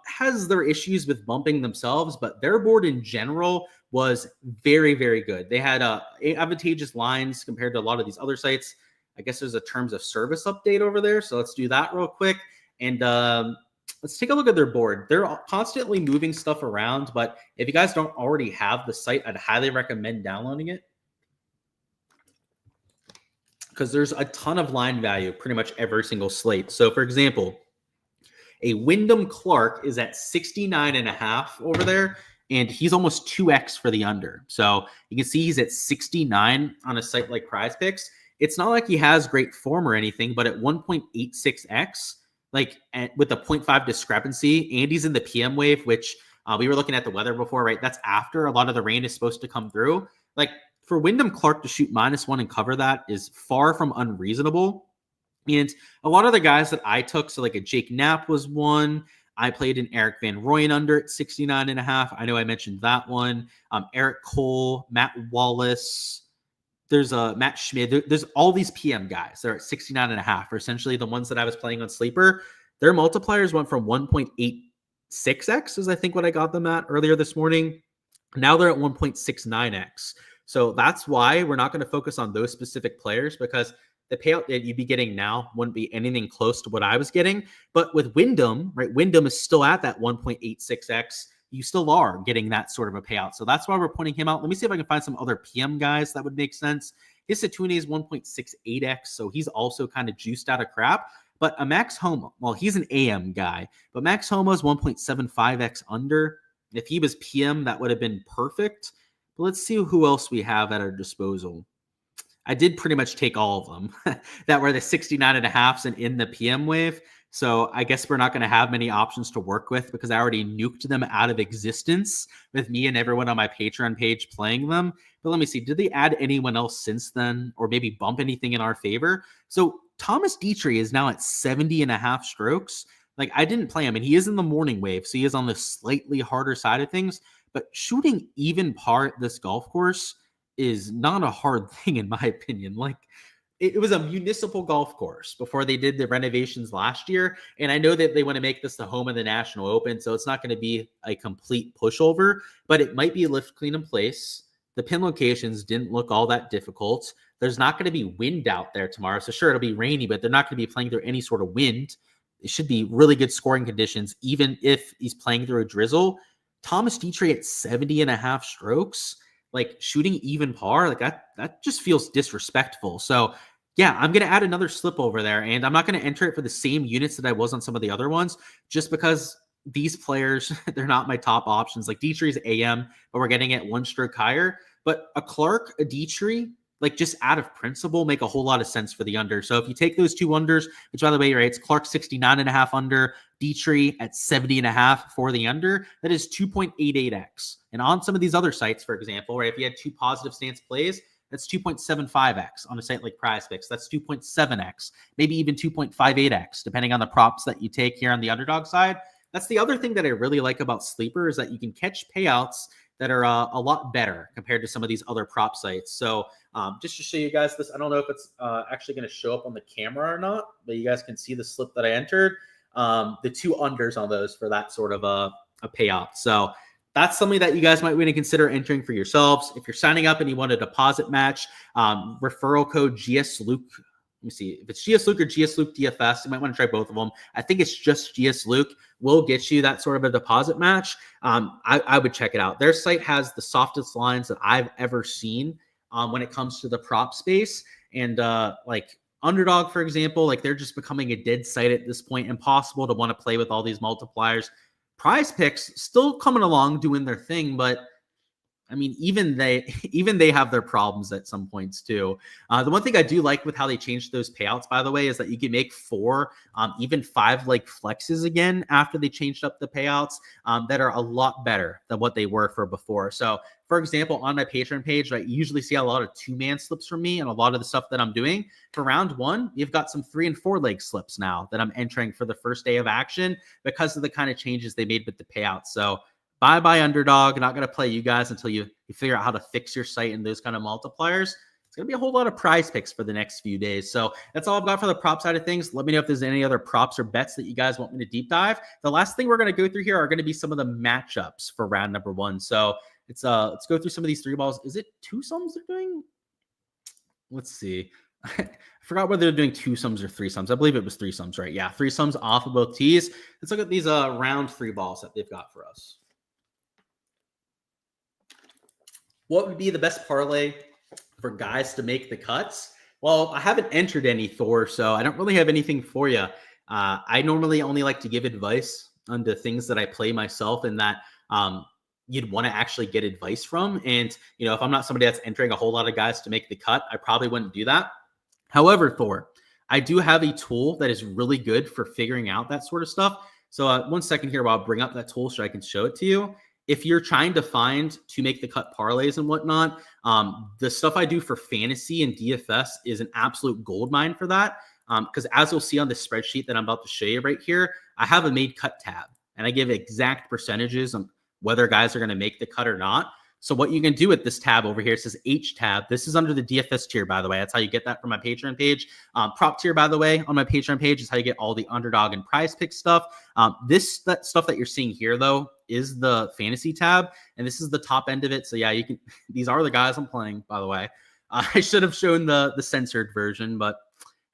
has their issues with bumping themselves, but their board in general was very, very good. They had advantageous lines compared to a lot of these other sites. I guess there's a terms of service update over there. So let's do that real quick. And let's take a look at their board. They're constantly moving stuff around, but if you guys don't already have the site, I'd highly recommend downloading it because there's a ton of line value pretty much every single slate. So for example, a Wyndham Clark is at 69.5 over there, and he's almost 2x for the under. So you can see he's at 69 on a site like Prize Picks. It's not like he has great form or anything, but at 1.86x, like with a 0.5 discrepancy, Andy's in the PM wave, which we were looking at the weather before, right? That's after a lot of the rain is supposed to come through. Like, for Wyndham Clark to shoot -1 and cover that is far from unreasonable. And a lot of the guys that I took, so like a Jake Knapp was one. I played an Eric Van Rooyen under at 69.5. I know I mentioned that one. Eric Cole, Matt Wallace. There's Matt Schmid. There's all these PM guys. They're at 69.5. Or essentially the ones that I was playing on Sleeper. Their multipliers went from 1.86x, is I think what I got them at earlier this morning. Now they're at 1.69x. So that's why we're not going to focus on those specific players, because the payout that you'd be getting now wouldn't be anything close to what I was getting. But with Wyndham, right, Wyndham is still at that 1.86x. You still are getting that sort of a payout. So that's why we're pointing him out. Let me see if I can find some other PM guys that would make sense. His Satune is 1.68x, so he's also kind of juiced out of crap. But a Max Homa, well, he's an AM guy, but Max Homa is 1.75x under. If he was PM, that would have been perfect. But let's see who else we have at our disposal. I did pretty much take all of them that were the 69.5s and in the PM wave. So I guess we're not going to have many options to work with because I already nuked them out of existence with me and everyone on my Patreon page playing them. But let me see. Did they add anyone else since then or maybe bump anything in our favor? So Thomas Dietrich is now at 70.5 strokes. Like, I didn't play him, and he is in the morning wave, so he is on the slightly harder side of things. But shooting even par at this golf course is not a hard thing, in my opinion. Like, it was a municipal golf course before they did the renovations last year. And I know that they want to make this the home of the National Open, so it's not going to be a complete pushover, but it might be a lift, clean, in place. The pin locations didn't look all that difficult. There's not going to be wind out there tomorrow. So sure, it'll be rainy, but they're not going to be playing through any sort of wind. It should be really good scoring conditions, even if he's playing through a drizzle. Thomas Dietrich at 70.5 strokes, like shooting even par, like that just feels disrespectful. So yeah, I'm going to add another slip over there, and I'm not going to enter it for the same units that I was on some of the other ones, just because these players, they're not my top options. Like Dietrich's AM, but we're getting it 1 stroke higher. But a Clark, a Dietrich, like just out of principle, make a whole lot of sense for the under. So if you take those 2 unders, which by the way, right, it's Clark 69.5 under, Dietrich at 70.5 for the under, that is 2.88x. And on some of these other sites, for example, right, if you had 2 positive stance plays, that's 2.75x. On a site like PrizePicks, that's 2.7x, maybe even 2.58x, depending on the props that you take here on the underdog side. That's the other thing that I really like about Sleeper, is that you can catch payouts that are a lot better compared to some of these other prop sites. So just to show you guys this, I don't know if it's actually going to show up on the camera or not, but you guys can see the slip that I entered, the 2 unders on those for that sort of a payout. So that's something that you guys might want to consider entering for yourselves. If you're signing up and you want a deposit match, referral code Gsluke. Let me see if it's Gsluke or Gsluke DFS. You might want to try both of them. I think it's just Gsluke. Will get you that sort of a deposit match. I would check it out. Their site has the softest lines that I've ever seen when it comes to the prop space. And like Underdog, for example, like they're just becoming a dead site at this point. Impossible to want to play with all these multipliers. PrizePicks still coming along doing their thing, but I mean, even they have their problems at some points too. The one thing I do like with how they changed those payouts, by the way, is that you can make 4, even 5 like flexes again after they changed up the payouts that are a lot better than what they were for before. So, for example, on my Patreon page, I usually see a lot of 2-man slips from me, and a lot of the stuff that I'm doing for round 1, you've got some 3 and 4 leg slips now that I'm entering for the first day of action because of the kind of changes they made with the payouts. So bye Underdog. Not going to play you guys until you figure out how to fix your site and those kind of multipliers. It's going to be a whole lot of PrizePicks for the next few days. So that's all I've got for the prop side of things. Let me know if there's any other props or bets that you guys want me to deep dive. The last thing we're going to go through here are going to be some of the matchups for round number 1. So it's let's go through some of these 3 balls. Is it 2 sums they're doing? Let's see. I forgot whether they're doing 2 sums or 3 sums. I believe it was 3 sums, right? Yeah, 3 sums off of both tees. Let's look at these round 3 balls that they've got for us. What would be the best parlay for guys to make the cuts? Well, I haven't entered any, Thor, so I don't really have anything for you. I normally only like to give advice on the things that I play myself and that you'd want to actually get advice from. And, you know, if I'm not somebody that's entering a whole lot of guys to make the cut, I probably wouldn't do that. However, Thor, I do have a tool that is really good for figuring out that sort of stuff. So 1 second here while I bring up that tool so I can show it to you. If you're trying to find to make the cut parlays and whatnot, the stuff I do for fantasy and DFS is an absolute gold mine for that. Because as you'll see on the spreadsheet that I'm about to show you right here, I have a made cut tab and I give exact percentages on whether guys are going to make the cut or not. So what you can do with this tab over here, it says H tab. This is under the DFS tier, by the way. That's how you get that from my Patreon page. Prop tier, by the way, on my Patreon page is how you get all the Underdog and PrizePicks stuff. That stuff that you're seeing here, though, is the fantasy tab, and this is the top end of it. So yeah, you can. These are the guys I'm playing, by the way. I should have shown the censored version, but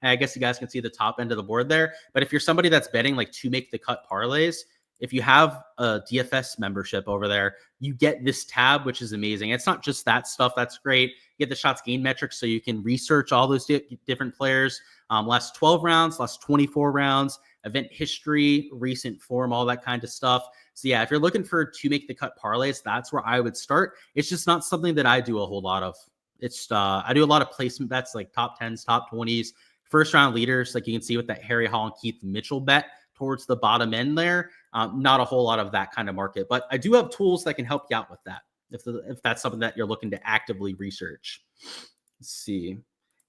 I guess you guys can see the top end of the board there. But if you're somebody that's betting like to make the cut parlays, if you have a DFS membership over there, you get this tab, which is amazing. It's not just that stuff. That's great. You get the shots gain metrics so you can research all those different players, last 12 rounds, last 24 rounds, event history, recent form, all that kind of stuff. So yeah, if you're looking for to make the cut parlays, that's where I would start. It's just not something that I do a whole lot of. It's I do a lot of placement bets like top 10s, top 20s, first round leaders. Like you can see with that Harry Hall and Keith Mitchell bet towards the bottom end there. Not a whole lot of that kind of market, but I do have tools that can help you out with that if that's something that you're looking to actively research. Let's see.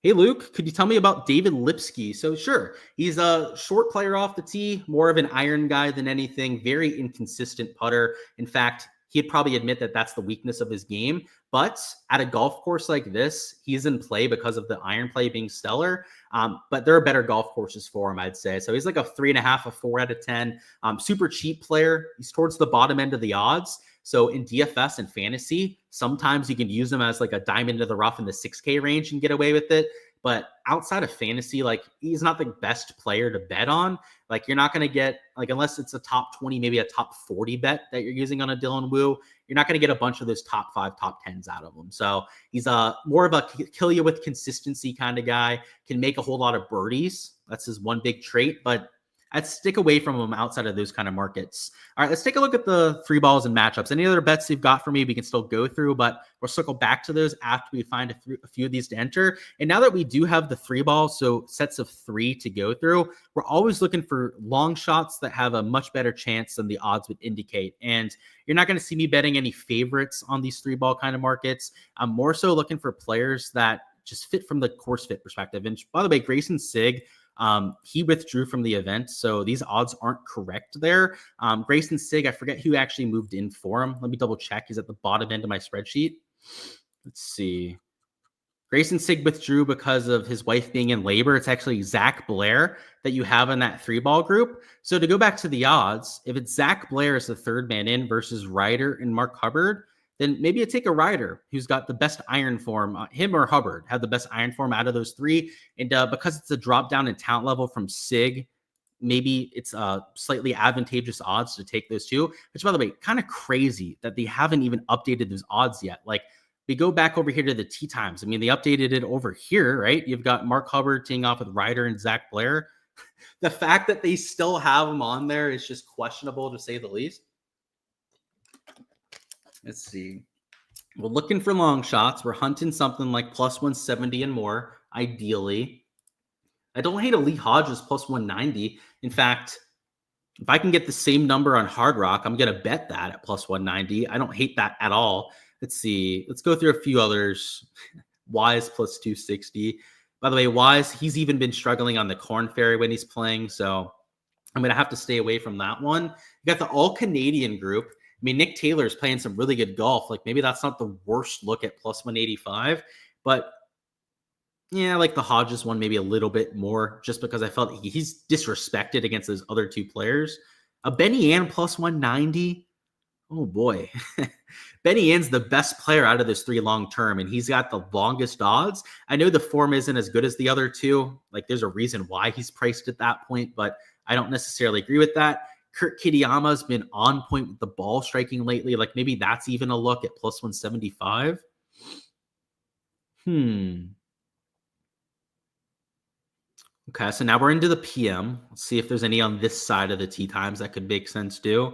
Hey, Luke, could you tell me about David Lipsky? So sure, he's a short player off the tee, more of an iron guy than anything, very inconsistent putter. In fact, he'd probably admit that that's the weakness of his game. But at a golf course like this, he's in play because of the iron play being stellar. But there are better golf courses for him, I'd say. So he's like a 3.5, a 4 out of 10. Super cheap player. He's towards the bottom end of the odds. So in DFS and fantasy, sometimes you can use him as like a diamond in the rough in the 6K range and get away with it. But outside of fantasy, like he's not the best player to bet on. Like you're not going to get, like, unless it's a top 20, maybe a top 40 bet that you're using on a Dylan Wu, you're not going to get a bunch of those top 5, top 10s out of him. So he's more of a kill you with consistency kind of guy, can make a whole lot of birdies. That's his one big trait, but I'd stick away from him outside of those kind of markets. All right, let's take a look at the 3 balls and matchups. Any other bets you've got for me, we can still go through, but we'll circle back to those after we find a few of these to enter. And now that we do have the 3 balls, so sets of 3 to go through, we're always looking for long shots that have a much better chance than the odds would indicate. And you're not going to see me betting any favorites on these 3-ball kind of markets. I'm more so looking for players that just fit from the course fit perspective. And by the way, Grayson Sigg, he withdrew from the event, so these odds aren't correct there. Grayson Sigg, I forget who actually moved in for him. Let me double check. He's at the bottom end of my spreadsheet. Let's see. Grayson Sigg withdrew because of his wife being in labor. It's actually Zach Blair that you have in that 3-ball group. So to go back to the odds, if it's Zach Blair as the 3rd man in versus Ryder and Mark Hubbard, then maybe you take a Ryder who's got the best iron form. Him or Hubbard have the best iron form out of those 3. And because it's a drop down in talent level from Sigg, maybe it's slightly advantageous odds to take those 2, which, by the way, kind of crazy that they haven't even updated those odds yet. Like, we go back over here to the tee times. I mean, they updated it over here, right? You've got Mark Hubbard teeing off with Ryder and Zach Blair. The fact that they still have them on there is just questionable, to say the least. Let's see. We're looking for long shots. We're hunting something like plus 170 and more, ideally. I don't hate a Lee Hodges plus 190. In fact, if I can get the same number on Hard Rock, I'm going to bet that at plus 190. I don't hate that at all. Let's see. Let's go through a few others. Wise plus 260. By the way, Wise, he's even been struggling on the Corn Ferry when he's playing, so I'm going to have to stay away from that one. You got the All-Canadian group. I mean, Nick Taylor's playing some really good golf. Like, maybe that's not the worst look at plus 185, but yeah, I like the Hodges one maybe a little bit more, just because I felt he's disrespected against those other 2 players. A Benny Ann plus 190. Oh boy. Benny Ann's the best player out of this 3 long term, and he's got the longest odds. I know the form isn't as good as the other 2. Like, there's a reason why he's priced at that point, but I don't necessarily agree with that. Kurt Kitayama's been on point with the ball striking lately. Like, maybe that's even a look at plus 175. Okay, so now we're into the PM. Let's see if there's any on this side of the tee times that could make sense too.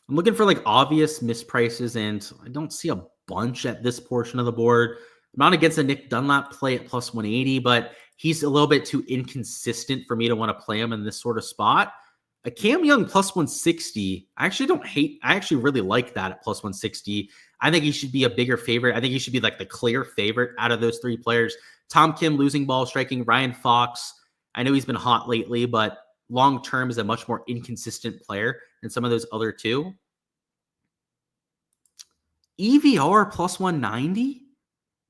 I'm looking for like obvious misprices, and I don't see a bunch at this portion of the board. I'm not against a Nick Dunlap play at plus 180, but he's a little bit too inconsistent for me to want to play him in this sort of spot. A Cam Young plus 160, I actually don't hate. I actually really like that at plus 160. I think he should be a bigger favorite. I think he should be like the clear favorite out of those 3 players. Tom Kim losing ball striking. Ryan Fox, I know he's been hot lately, but long term is a much more inconsistent player than some of those other 2. EVR plus 190?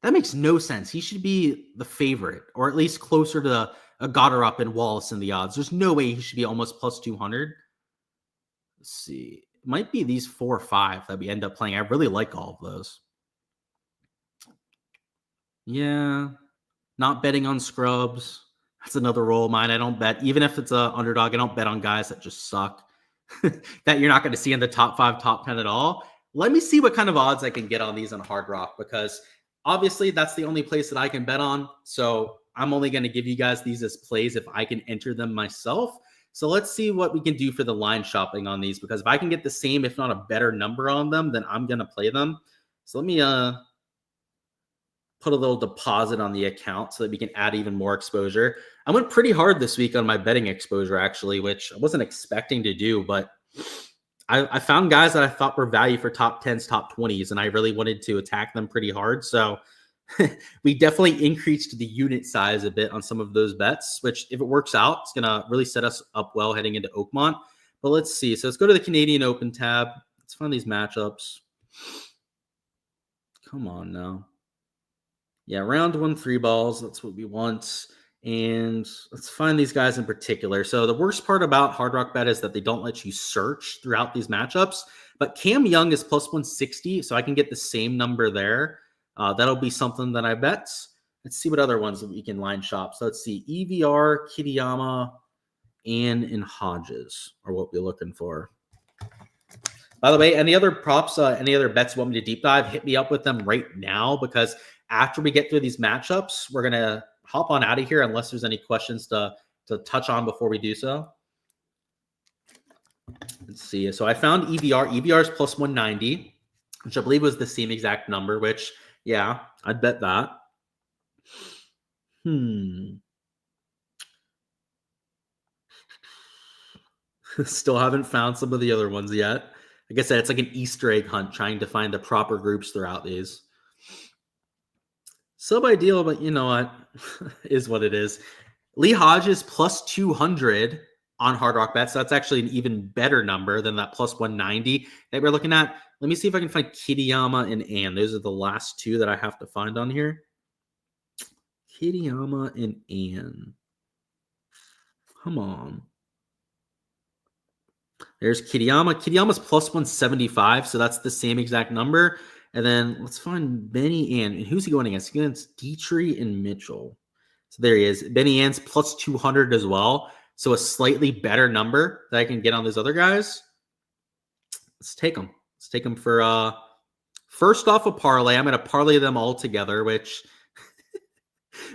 That makes no sense. He should be the favorite, or at least closer to a Goddard and Wallace in the odds. There's no way he should be almost plus 200. Let's see. It might be these 4 or 5 that we end up playing. I really like all of those. Yeah. Not betting on scrubs. That's another role of mine. I don't bet. Even if it's a underdog, I don't bet on guys that just suck. That you're not going to see in the top 5, top 10 at all. Let me see what kind of odds I can get on these on Hard Rock, because obviously that's the only place that I can bet on. So I'm only going to give you guys these as plays if I can enter them myself. So let's see what we can do for the line shopping on these, because if I can get the same, if not a better number on them, then I'm going to play them. So let me put a little deposit on the account so that we can add even more exposure. I went pretty hard this week on my betting exposure, actually, which I wasn't expecting to do, but I found guys that I thought were value for top 10s, top 20s, and I really wanted to attack them pretty hard. So we definitely increased the unit size a bit on some of those bets, which if it works out, it's going to really set us up well heading into Oakmont. But let's see. So let's go to the Canadian Open tab. Let's find these matchups. Come on now. Yeah, round 1 3 balls. That's what we want. And let's find these guys in particular. So the worst part about Hard Rock Bet is that they don't let you search throughout these matchups. But Cam Young is plus 160, so I can get the same number there. That'll be something that I bet. Let's see what other ones we can line shop. So let's see. EVR, Kitayama, and Hodges are what we're looking for. By the way, any other props, any other bets you want me to deep dive, hit me up with them right now, because after we get through these matchups, we're going to hop on out of here unless there's any questions to touch on before we do so. Let's see. So I found EVR. EVR is plus 190, which I believe was the same exact number, which, yeah, I'd bet that. Still haven't found some of the other ones yet. Like I said, it's like an Easter egg hunt trying to find the proper groups throughout these. Sub-ideal, but you know what? Is what it is. Lee Hodges plus 200 on Hard Rock Bets. That's actually an even better number than that plus 190 that we're looking at. Let me see if I can find Kitayama and Ann. Those are the last two that I have to find on here. Kitayama and Ann. Come on. There's Kitayama. Kitayama's plus 175, so that's the same exact number. And then let's find Benny Ann. And who's he going against? He's against Dietrich and Mitchell. So there he is. Benny Ann's plus 200 as well. So a slightly better number that I can get on those other guys. Let's take them. Let's take them for first off a parlay. I'm going to parlay them all together, which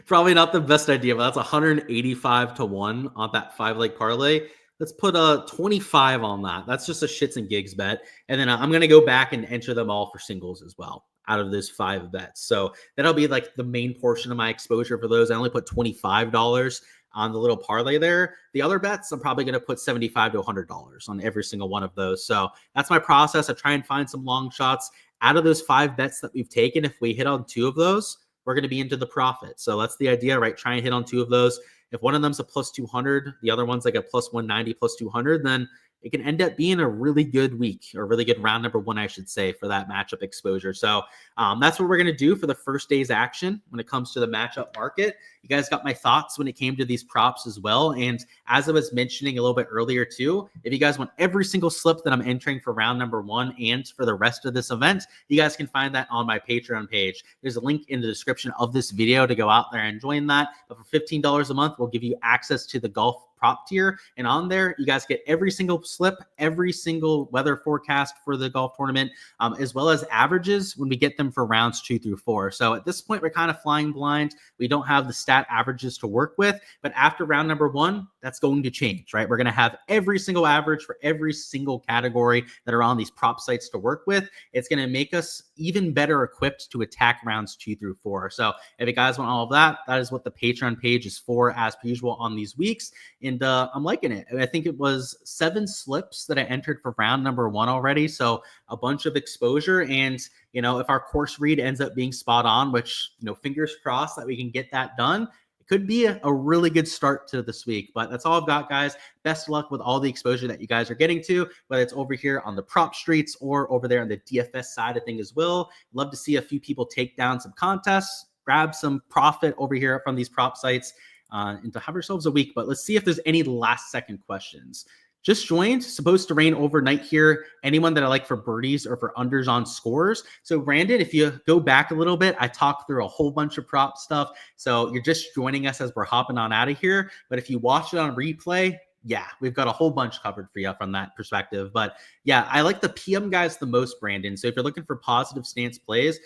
probably not the best idea, but that's 185 to 1 on that 5-leg parlay. Let's put a 25 on that. That's just a shits and gigs bet. And then I'm going to go back and enter them all for singles as well out of those 5 bets. So that'll be like the main portion of my exposure for those. I only put $25 on the little parlay there. The other bets, I'm probably going to put $75 to $100 on every single one of those. So that's my process. I try and find some long shots out of those 5 bets that we've taken. If we hit on 2 of those, we're going to be into the profit. So that's the idea, right? Try and hit on 2 of those. If one of them's a plus 200, the other one's like a plus 190, plus 200, then it can end up being a really good week, or really good round number 1, I should say, for that matchup exposure. So that's what we're going to do for the first day's action when it comes to the matchup market. You guys got my thoughts when it came to these props as well. And as I was mentioning a little bit earlier too, if you guys want every single slip that I'm entering for round number 1 and for the rest of this event, you guys can find that on my Patreon page. There's a link in the description of this video to go out there and join that. But for $15 a month, we'll give you access to the golf prop tier, and on there you guys get every single slip, every single weather forecast for the golf tournament, as well as averages when we get them for rounds 2 through 4. So at this point, we're kind of flying blind. We don't have the stat averages to work with, but after round number 1, that's going to change, right? We're going to have every single average for every single category that are on these prop sites to work with. It's going to make us even better equipped to attack rounds 2 through 4. So if you guys want all of that, that is what the Patreon page is for, as per usual on these weeks. And I'm liking it. I think it was 7 slips that I entered for round number 1 already. So a bunch of exposure. And, you know, if our course read ends up being spot on, which, you know, fingers crossed that we can get that done, it could be a really good start to this week. But that's all I've got, guys. Best of luck with all the exposure that you guys are getting to, whether it's over here on the prop streets or over there on the DFS side of things as well. Love to see a few people take down some contests, grab some profit over here from these prop sites. And to have ourselves a week. But let's see if there's any last second questions. Just joined, supposed to rain overnight here. Anyone that I like for birdies or for unders on scores. So Brandon, if you go back a little bit, I talked through a whole bunch of prop stuff. So you're just joining us as we're hopping on out of here. But if you watch it on replay, yeah, we've got a whole bunch covered for you from that perspective. But yeah, I like the PM guys the most, Brandon. So if you're looking for positive stance plays,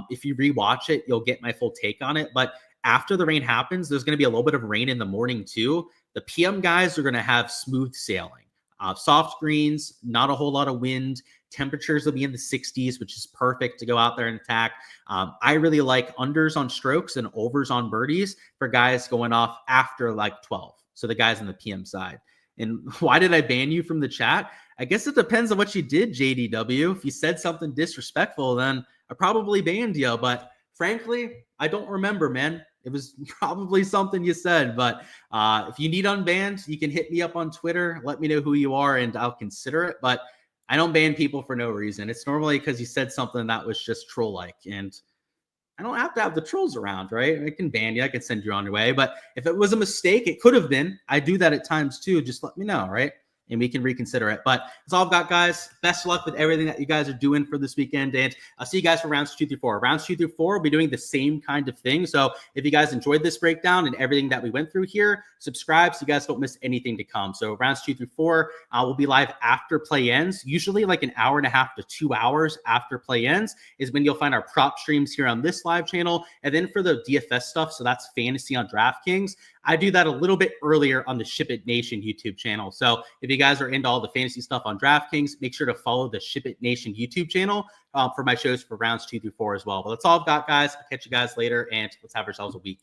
if you rewatch it, you'll get my full take on it. But after the rain happens, there's going to be a little bit of rain in the morning too. The PM guys are going to have smooth sailing, soft greens, not a whole lot of wind. Temperatures will be in the 60s, which is perfect to go out there and attack. I really like unders on strokes and overs on birdies for guys going off after like 12. So the guys on the PM side. And why did I ban you from the chat? I guess it depends on what you did, JDW. If you said something disrespectful, then I probably banned you. But frankly, I don't remember, man. It was probably something you said, but if you need unbanned, you can hit me up on Twitter. Let me know who you are, and I'll consider it. But I don't ban people for no reason. It's normally because you said something that was just troll-like, and I don't have to have the trolls around, right? I can ban you. I can send you on your way. But if it was a mistake, it could have been. I do that at times too. Just let me know, right? And we can reconsider it. But that's all I've got, guys. Best of luck with everything that you guys are doing for this weekend. And I'll see you guys for rounds 2 through 4. Rounds 2 through 4, we'll be doing the same kind of thing. So if you guys enjoyed this breakdown and everything that we went through here, subscribe so you guys don't miss anything to come. So rounds 2 through 4 will be live after play ends. Usually like an hour and a half to 2 hours after play ends is when you'll find our prop streams here on this live channel. And then for the DFS stuff, so that's fantasy on Draftkings, I do that a little bit earlier on the Ship It Nation YouTube channel. So if you guys are into all the fantasy stuff on Draftkings, make sure to follow the Ship It Nation YouTube channel for my shows for rounds 2 through 4 as well. But that's all I've got, guys. I'll catch you guys later, and let's have ourselves a week.